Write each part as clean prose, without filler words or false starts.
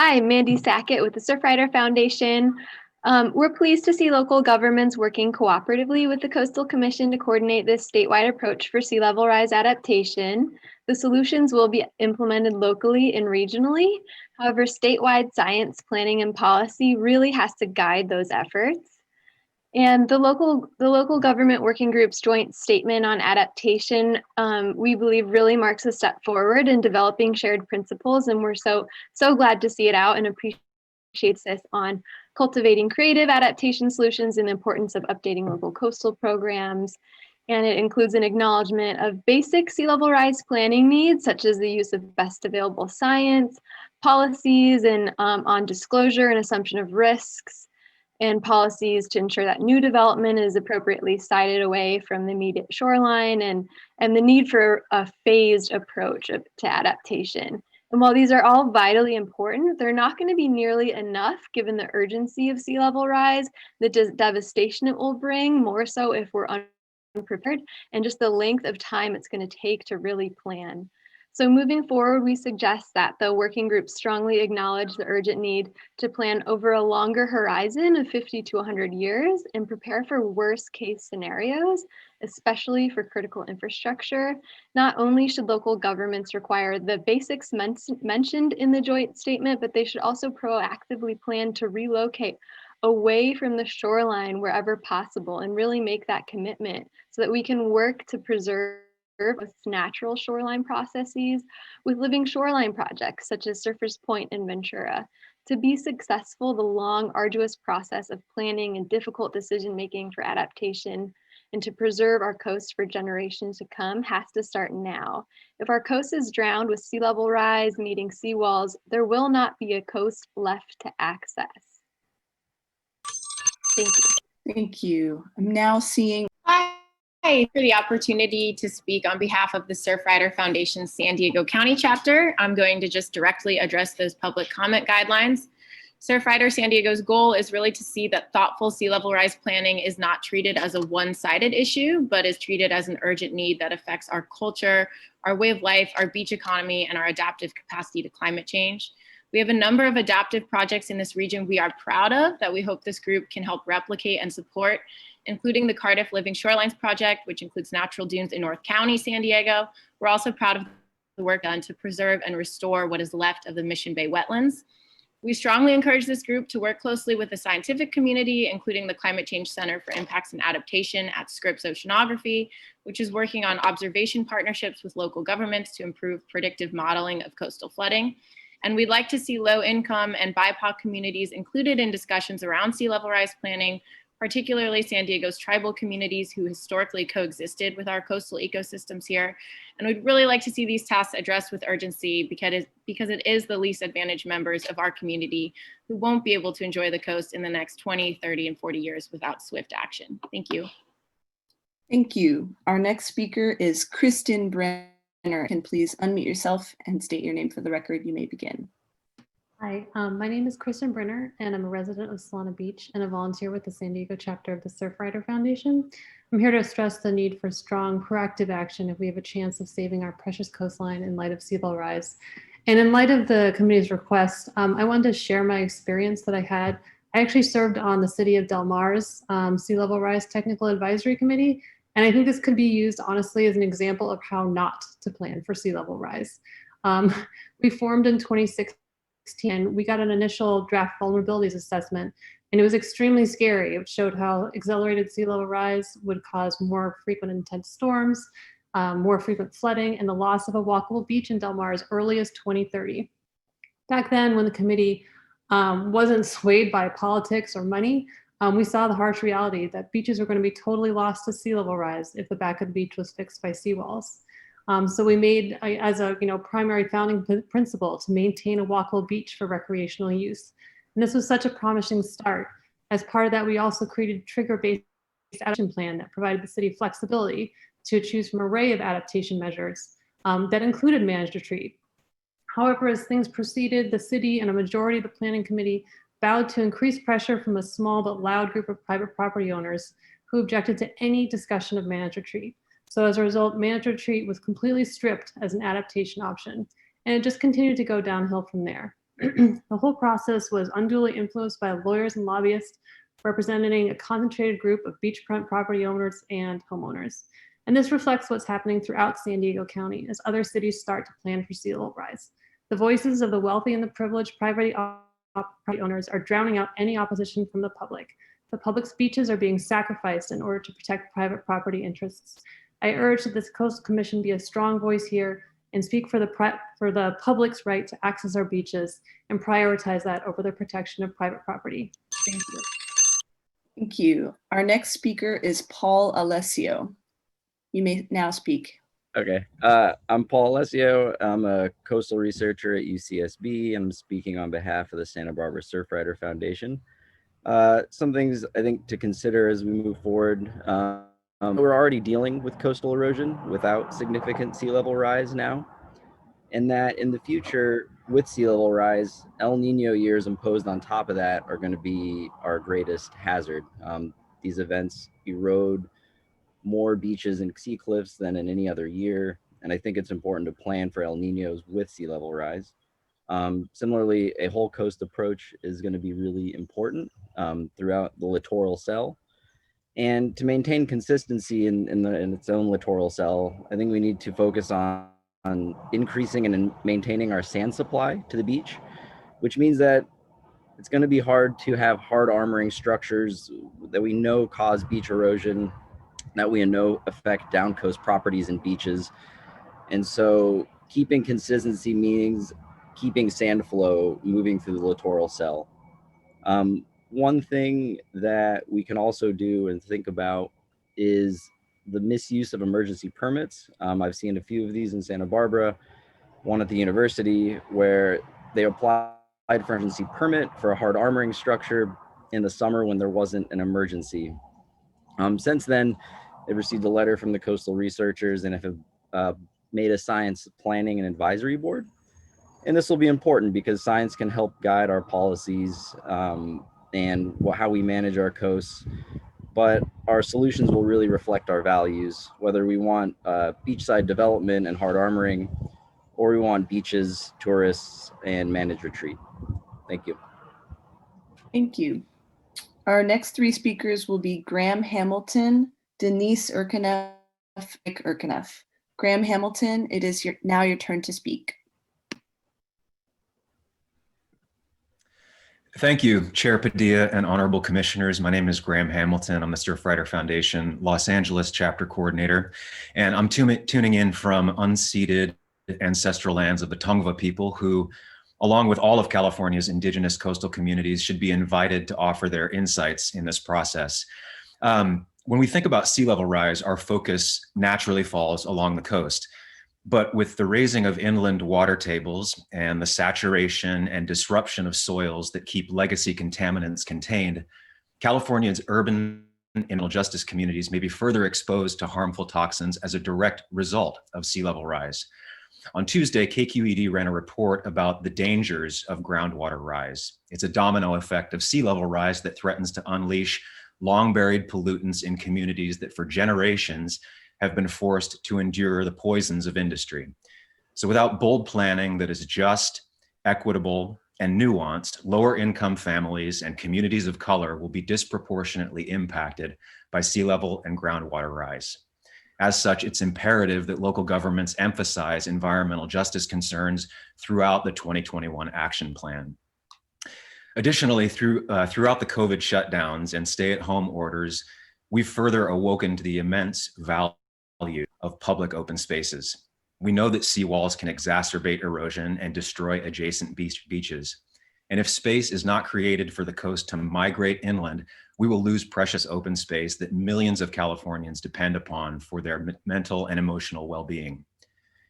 Hi, Mandy Sackett with the Surfrider Foundation. We're pleased to see local governments working cooperatively with the Coastal Commission to coordinate this statewide approach for sea level rise adaptation. The solutions will be implemented locally and regionally. However, statewide science, planning, and policy really has to guide those efforts. And the local government working group's joint statement on adaptation, we believe really marks a step forward in developing shared principles, and we're so glad to see it out and appreciates this on cultivating creative adaptation solutions and the importance of updating local coastal programs. And it includes an acknowledgement of basic sea level rise planning needs, such as the use of best available science, policies, and on disclosure and assumption of risks, and policies to ensure that new development is appropriately sited away from the immediate shoreline, and the need for a phased approach to adaptation. And while these are all vitally important, they're not going to be nearly enough given the urgency of sea level rise, the devastation it will bring, more so if we're unprepared, and just the length of time it's going to take to really plan. So moving forward, we suggest that the working group strongly acknowledge the urgent need to plan over a longer horizon of 50 to 100 years and prepare for worst case scenarios, especially for critical infrastructure. Not only should local governments require the basics mentioned in the joint statement, but they should also proactively plan to relocate away from the shoreline wherever possible and really make that commitment so that we can work to preserve with natural shoreline processes with living shoreline projects such as Surfers Point and Ventura. To be successful, the long, arduous process of planning and difficult decision making for adaptation and to preserve our coast for generations to come has to start now. If our coast is drowned with sea level rise meeting seawalls, there will not be a coast left to access. Thank you. Thank you. I'm now seeing. Hi, for the opportunity to speak on behalf of the Surfrider Foundation San Diego County chapter. I'm going to just directly address those public comment guidelines. Surfrider San Diego's goal is really to see that thoughtful sea level rise planning is not treated as a one-sided issue, but is treated as an urgent need that affects our culture, our way of life, our beach economy, and our adaptive capacity to climate change. We have a number of adaptive projects in this region we are proud of that we hope this group can help replicate and support, including the Cardiff Living Shorelines Project, which includes natural dunes in North County, San Diego. We're also proud of the work done to preserve and restore what is left of the Mission Bay wetlands. We strongly encourage this group to work closely with the scientific community, including the Climate Change Center for Impacts and Adaptation at Scripps Oceanography, which is working on observation partnerships with local governments to improve predictive modeling of coastal flooding. And we'd like to see low-income and BIPOC communities included in discussions around sea level rise planning, particularly San Diego's tribal communities who historically coexisted with our coastal ecosystems here. And we'd really like to see these tasks addressed with urgency because it is the least advantaged members of our community who won't be able to enjoy the coast in the next 20, 30, and 40 years without swift action. Thank you. Thank you. Our next speaker is Kristen Brenner. Can please unmute yourself and state your name for the record. You may begin. Hi, my name is Kristen Brenner, and I'm a resident of Solana Beach and a volunteer with the San Diego chapter of the Surfrider Foundation. I'm here to stress the need for strong, proactive action if we have a chance of saving our precious coastline in light of sea level rise. And in light of the committee's request, I wanted to share my experience that I had. I actually served on the City of Del Mar's Sea Level Rise Technical Advisory Committee, and I think this could be used, honestly, as an example of how not to plan for sea level rise. We formed in 2016. We got an initial draft vulnerabilities assessment, and it was extremely scary. It showed how accelerated sea level rise would cause more frequent intense storms, more frequent flooding, and the loss of a walkable beach in Del Mar as early as 2030. Back then, when the committee wasn't swayed by politics or money, we saw the harsh reality that beaches were going to be totally lost to sea level rise if the back of the beach was fixed by seawalls. So we made as a primary founding principle to maintain a walkable beach for recreational use. And this was such a promising start. As part of that, we also created a trigger-based adaptation plan that provided the city flexibility to choose from an array of adaptation measures that included managed retreat. However, as things proceeded, the city and a majority of the planning committee vowed to increase pressure from a small but loud group of private property owners who objected to any discussion of managed retreat. So as a result, managed retreat was completely stripped as an adaptation option, and it just continued to go downhill from there. The whole process was unduly influenced by lawyers and lobbyists representing a concentrated group of beachfront property owners and homeowners. And this reflects what's happening throughout San Diego County as other cities start to plan for sea level rise. The voices of the wealthy and the privileged property owners are drowning out any opposition from the public. The public's beaches are being sacrificed in order to protect private property interests. I urge that this Coastal Commission be a strong voice here and speak for the public's right to access our beaches and prioritize that over the protection of private property. Thank you. Thank you. Our next speaker is Paul Alessio. You may now speak. Okay, I'm Paul Alessio. I'm a coastal researcher at UCSB. I'm speaking on behalf of the Santa Barbara Surfrider Foundation. Some things I think to consider as we move forward. We're already dealing with coastal erosion without significant sea level rise now, and that in the future with sea level rise, El Nino years imposed on top of that are going to be our greatest hazard. These events erode more beaches and sea cliffs than in any other year, and I think it's important to plan for El Ninos with sea level rise. Similarly, a whole coast approach is going to be really important throughout the littoral cell. And to maintain consistency in its own littoral cell, I think we need to focus on increasing and maintaining our sand supply to the beach, which means that it's going to be hard to have hard armoring structures that we know cause beach erosion, that we know affect down coast properties and beaches. And so keeping consistency means keeping sand flow moving through the littoral cell. One thing that we can also do and think about is the misuse of emergency permits. I've seen a few of these in Santa Barbara, one at the university where they applied for an emergency permit for a hard armoring structure in the summer when there wasn't an emergency. Since then, they've received a letter from the coastal researchers and have made a science planning and advisory board. And this will be important because science can help guide our policies and how we manage our coasts. But our solutions will really reflect our values, whether we want beachside development and hard armoring, or we want beaches, tourists, and managed retreat. Thank you. Thank you. Our next three speakers will be Graham Hamilton, Denise Urkeneff, Nick Urkeneff. Graham Hamilton, it is now your turn to speak. Thank you, Chair Padilla and honorable commissioners. My name is Graham Hamilton. I'm the Surfrider Foundation Los Angeles chapter coordinator, and I'm tuning in from unceded ancestral lands of the Tongva people who, along with all of California's indigenous coastal communities, should be invited to offer their insights in this process. When we think about sea level rise, our focus naturally falls along the coast. But with the raising of inland water tables and the saturation and disruption of soils that keep legacy contaminants contained, California's urban and criminal justice communities may be further exposed to harmful toxins as a direct result of sea level rise. On Tuesday, KQED ran a report about the dangers of groundwater rise. It's a domino effect of sea level rise that threatens to unleash long buried pollutants in communities that for generations have been forced to endure the poisons of industry. So without bold planning that is just, equitable, and nuanced, lower income families and communities of color will be disproportionately impacted by sea level and groundwater rise. As such, it's imperative that local governments emphasize environmental justice concerns throughout the 2021 action plan. Additionally, throughout the COVID shutdowns and stay-at-home orders, we've further awoken to the immense value of public open spaces. We know that seawalls can exacerbate erosion and destroy adjacent beaches. And if space is not created for the coast to migrate inland, we will lose precious open space that millions of Californians depend upon for their mental and emotional well-being.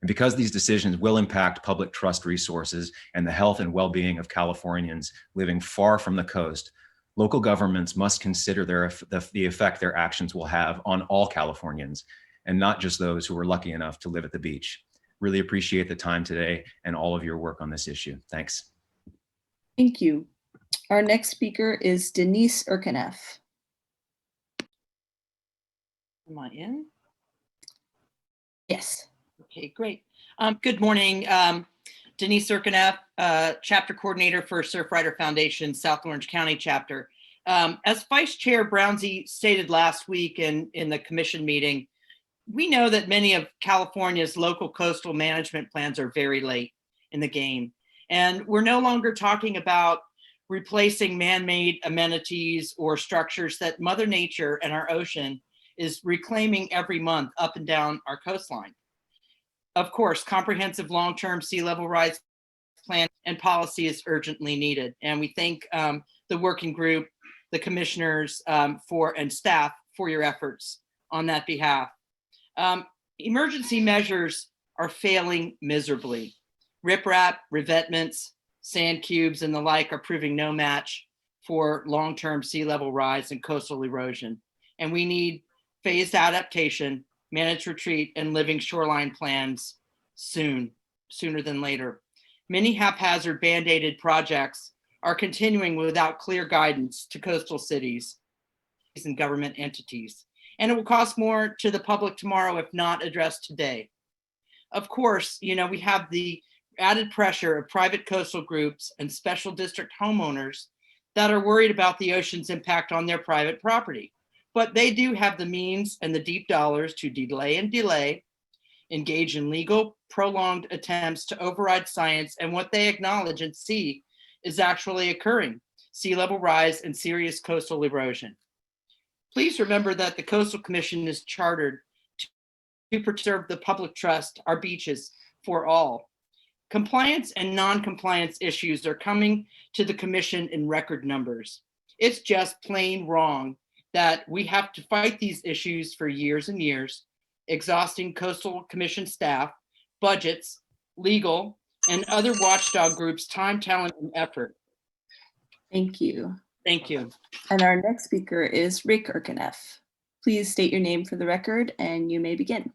And because these decisions will impact public trust resources and the health and well-being of Californians living far from the coast, local governments must consider the effect their actions will have on all Californians, and not just those who are lucky enough to live at the beach. Really appreciate the time today and all of your work on this issue. Thanks. Thank you. Our next speaker is Denise Urkeneff. Am I in? Yes. Okay, great. Good morning. Denise Urkaneff, Chapter Coordinator for Surfrider Foundation, South Orange County Chapter. As Vice Chair Brownsy stated last week in the commission meeting, we know that many of California's local coastal management plans are very late in the game. And we're no longer talking about replacing man-made amenities or structures that Mother Nature and our ocean is reclaiming every month up and down our coastline. Of course, comprehensive long-term sea level rise plan and policy is urgently needed. And we thank the working group, the commissioners and staff for your efforts on that behalf. Emergency measures are failing miserably. Riprap, revetments, sand cubes, and the like are proving no match for long-term sea level rise and coastal erosion. And we need phased adaptation, managed retreat, and living shoreline plans sooner than later. Many haphazard band-aided projects are continuing without clear guidance to coastal cities and government entities. And it will cost more to the public tomorrow if not addressed today. Of course, we have the added pressure of private coastal groups and special district homeowners that are worried about the ocean's impact on their private property. But they do have the means and the deep dollars to delay, engage in legal, prolonged attempts to override science and what they acknowledge and see is actually occurring: sea level rise and serious coastal erosion. Please remember that the Coastal Commission is chartered to preserve the public trust, our beaches, for all. Compliance and non-compliance issues are coming to the commission in record numbers. It's just plain wrong that we have to fight these issues for years and years, exhausting Coastal Commission staff, budgets, legal, and other watchdog groups' time, talent, and effort. Thank you. Thank you. And our next speaker is Rick Urkaneff. Please state your name for the record and you may begin.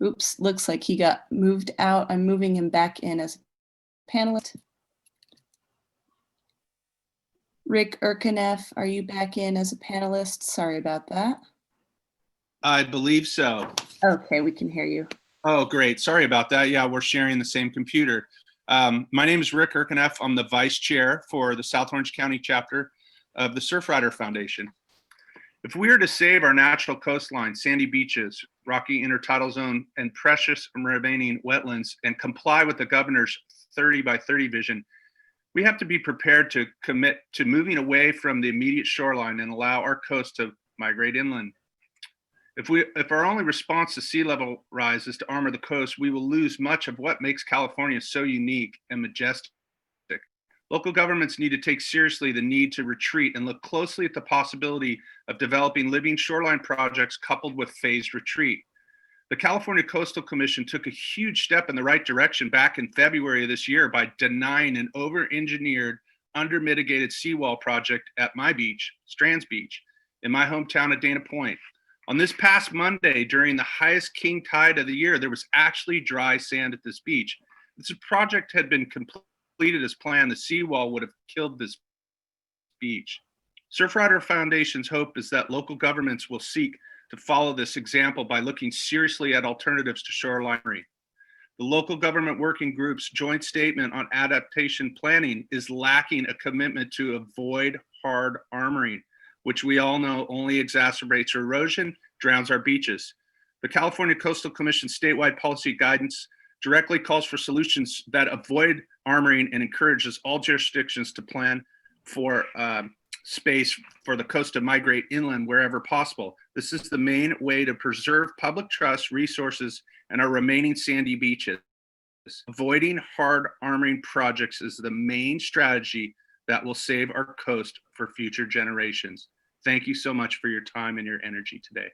Oops, looks like he got moved out. I'm moving him back in as a panelist. Rick Urkaneff, are you back in as a panelist? Sorry about that. I believe so. Okay, we can hear you. Oh, great. Sorry about that. Yeah, we're sharing the same computer. My name is Rick Urkaneff. I'm the vice chair for the South Orange County chapter of the Surfrider Foundation. If we are to save our natural coastline, sandy beaches, rocky intertidal zone, and precious remaining wetlands and comply with the governor's 30 by 30 vision, we have to be prepared to commit to moving away from the immediate shoreline and allow our coast to migrate inland. If our only response to sea level rise is to armor the coast, we will lose much of what makes California so unique and majestic. Local governments need to take seriously the need to retreat and look closely at the possibility of developing living shoreline projects coupled with phased retreat. The California Coastal Commission took a huge step in the right direction back in February of this year by denying an over-engineered, under-mitigated seawall project at my beach, Strands Beach, in my hometown of Dana Point. On this past Monday, during the highest king tide of the year, there was actually dry sand at this beach. If this project had been completed as planned, the seawall would have killed this beach. Surfrider Foundation's hope is that local governments will seek to follow this example by looking seriously at alternatives to shorelinery. The local government working group's joint statement on adaptation planning is lacking a commitment to avoid hard armoring, which we all know only exacerbates erosion, drowns our beaches. The California Coastal Commission statewide policy guidance directly calls for solutions that avoid armoring and encourages all jurisdictions to plan for space for the coast to migrate inland wherever possible. This is the main way to preserve public trust, resources, and our remaining sandy beaches. Avoiding hard armoring projects is the main strategy that will save our coast for future generations. Thank you so much for your time and your energy today.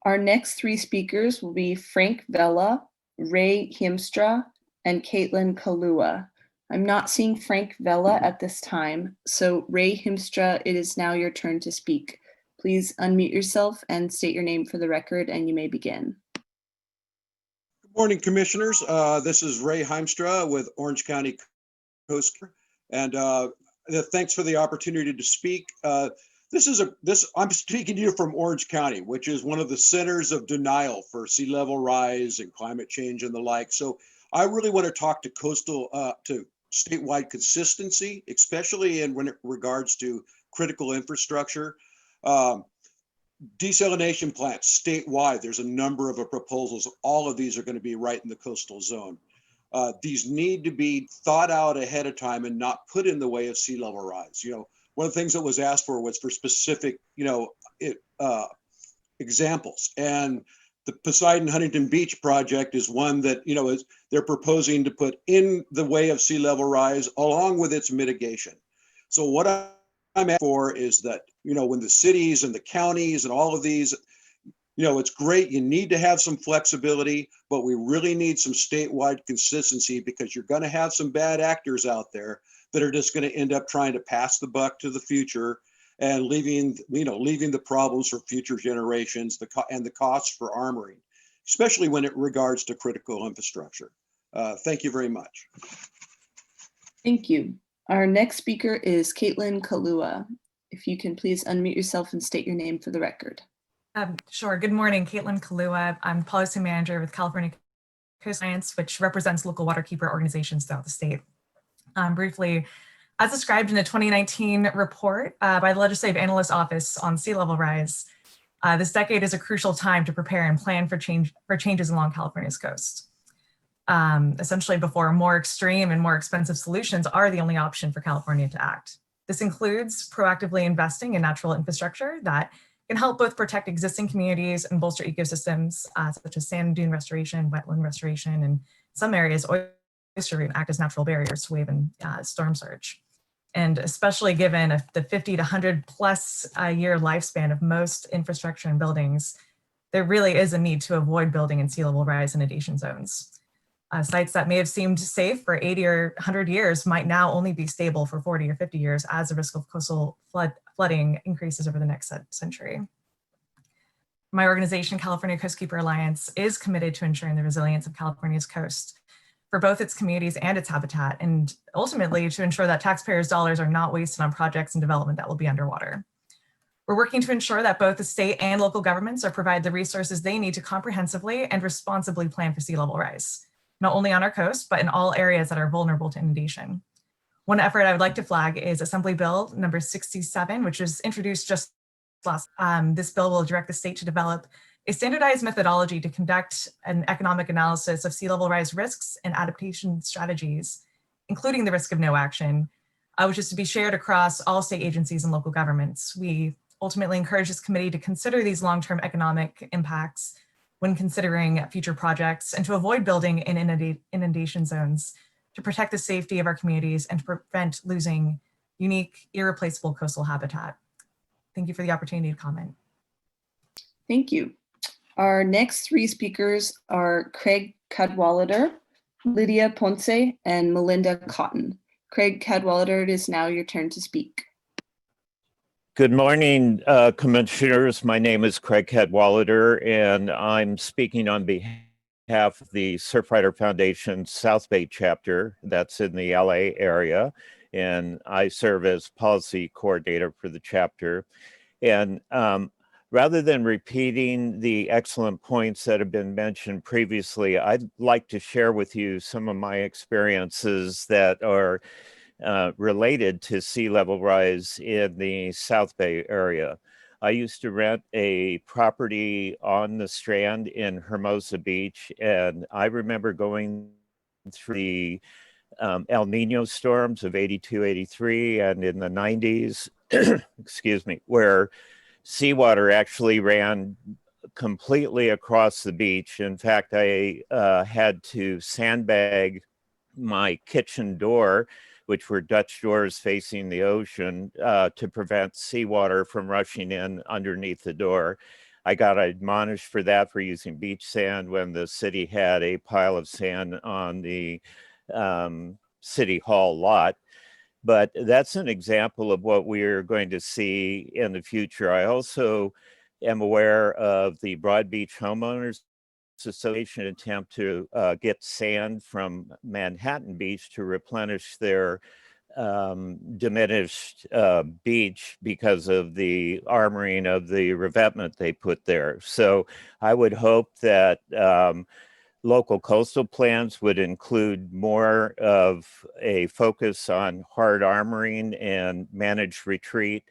Our next three speakers will be Frank Vella, Ray Himstra, and Caitlin Kalua. I'm not seeing Frank Vella at this time, so Ray Himstra, it is now your turn to speak. Please unmute yourself and state your name for the record, and you may begin. Good morning, commissioners. This is Ray Himstra with Orange County Coastkeepers, and Thanks for the opportunity to speak. I'm speaking to you from Orange County, which is one of the centers of denial for sea level rise and climate change and the like. So I really want to talk to to statewide consistency, especially when it regards to critical infrastructure. Desalination plants statewide, there's a number of proposals. All of these are going to be right in the coastal zone. These need to be thought out ahead of time and not put in the way of sea level rise. One of the things that was asked for was for specific, examples. And the Poseidon Huntington Beach project is one that, they're proposing to put in the way of sea level rise along with its mitigation. So what I'm asking for is that, when the cities and the counties and all of these, it's great. You need to have some flexibility, but we really need some statewide consistency because you're going to have some bad actors out there that are just going to end up trying to pass the buck to the future and leaving the problems for future generations and the costs for armoring, especially when it regards to critical infrastructure. Thank you very much. Thank you. Our next speaker is Caitlin Kalua. If you can please unmute yourself and state your name for the record. Sure. Good morning, Caitlin Kalua. I'm policy manager with California Coast Alliance, which represents local waterkeeper organizations throughout the state. Briefly, as described in a 2019 report by the Legislative Analyst Office on sea level rise, this decade is a crucial time to prepare and plan for changes along California's coast. Essentially before more extreme and more expensive solutions are the only option for California to act. This includes proactively investing in natural infrastructure that can help both protect existing communities and bolster ecosystems such as sand dune restoration, wetland restoration, and some areas oyster reef act as natural barriers to wave and storm surge. And especially given the 50 to 100 plus year lifespan of most infrastructure and buildings, there really is a need to avoid building in sea level rise inundation zones. Sites that may have seemed safe for 80 or 100 years might now only be stable for 40 or 50 years as the risk of coastal flooding increases over the next century. My organization, California Coastkeeper Alliance, is committed to ensuring the resilience of California's coast for both its communities and its habitat, and ultimately to ensure that taxpayers' dollars are not wasted on projects and development that will be underwater. We're working to ensure that both the state and local governments are provided the resources they need to comprehensively and responsibly plan for sea level rise, not only on our coast, but in all areas that are vulnerable to inundation. One effort I would like to flag is Assembly Bill number 67, which was introduced just last. This bill will direct the state to develop a standardized methodology to conduct an economic analysis of sea level rise risks and adaptation strategies, including the risk of no action, which is to be shared across all state agencies and local governments. We ultimately encourage this committee to consider these long-term economic impacts when considering future projects and to avoid building in inundation zones to protect the safety of our communities and to prevent losing unique, irreplaceable coastal habitat. Thank you for the opportunity to comment. Thank you. Our next three speakers are Craig Cadwallader, Lydia Ponce, and Melinda Cotton. Craig Cadwallader, it is now your turn to speak. Good morning, commissioners. My name is Craig Cadwallader, and I'm speaking on behalf of the Surfrider Foundation South Bay chapter that's in the LA area, and I serve as policy coordinator for the chapter. And rather than repeating the excellent points that have been mentioned previously, I'd like to share with you some of my experiences that are related to sea level rise in the South Bay area. I used to rent a property on the Strand in Hermosa Beach, and I remember going through the El Nino storms of 82, 83, and in the 90s, excuse me, where seawater actually ran completely across the beach. In fact, I had to sandbag my kitchen door, which were Dutch doors facing the ocean, to prevent seawater from rushing in underneath the door. I got admonished for that for using beach sand when the city had a pile of sand on the city hall lot. But that's an example of what we're going to see in the future. I also am aware of the Broad Beach Homeowners Association attempt to get sand from Manhattan Beach to replenish their diminished beach because of the armoring of the revetment they put there. So I would hope that local coastal plans would include more of a focus on hard armoring and managed retreat.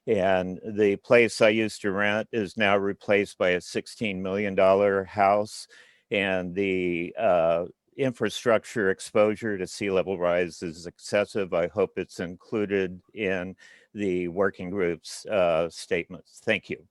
And the place I used to rent is now replaced by a $16 million house. And the infrastructure exposure to sea level rise is excessive. I hope it's included in the working group's statements. Thank you.